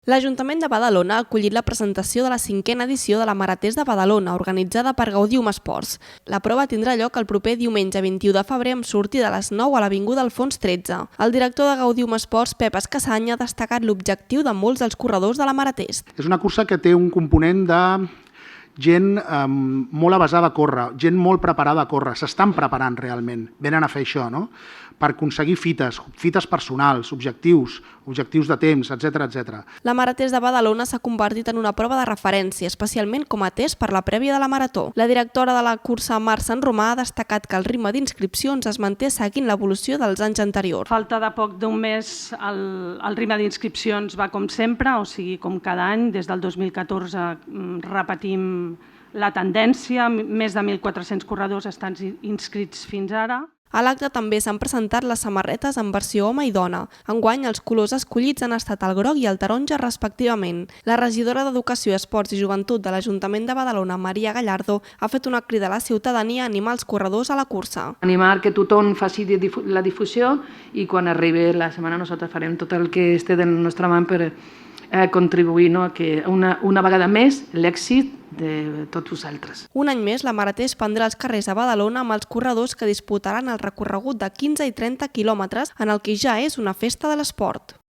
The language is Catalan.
L'Ajuntament de Badalona ha acollit la presentació de la 5a edició de la Marató de Badalona, organitzada per Gaudium Esports. La prova tindrà lloc el proper diumenge 21 de febrer amb sortida a les 9 a l'Avinguda Alfons 13. El director de Gaudium Esports, Pep Escassany, ha destacat l'objectiu de molts dels corredors de la Marató. És una cursa que té un component de gent molt avesada a córrer, gent molt preparada a córrer, s'estan preparant realment, venen a fer això, no? Per aconseguir fites personals, objectius de temps, etc. La Marató de Badalona s'ha convertit en una prova de referència, especialment com a test per la prèvia de la Marató. La directora de la cursa, Mar Sant Romà, ha destacat que el ritme d'inscripcions es manté seguint l'evolució dels anys anteriors. Falta de poc d'un mes, el ritme d'inscripcions va com sempre, o sigui, com cada any, des del 2014 repetim la tendència, més de 1.400 corredors estan inscrits fins ara. A l'acte també s'han presentat les samarretes en versió home i dona. Enguany, els colors escollits han estat el groc i el taronja respectivament. La regidora d'Educació, Esports i Joventut de l'Ajuntament de Badalona, Maria Gallardo, ha fet una crida a la ciutadania a animar els corredors a la cursa. Animar que tothom faci la difusió i quan arribi la setmana nosaltres farem tot el que esté de la nostra mà per contribuir a que una vegada més l'èxit de tots vosaltres. Un any més, la Marató es prendrà als carrers a Badalona amb els corredors que disputaran el recorregut de 15 i 30 quilòmetres en el que ja és una festa de l'esport.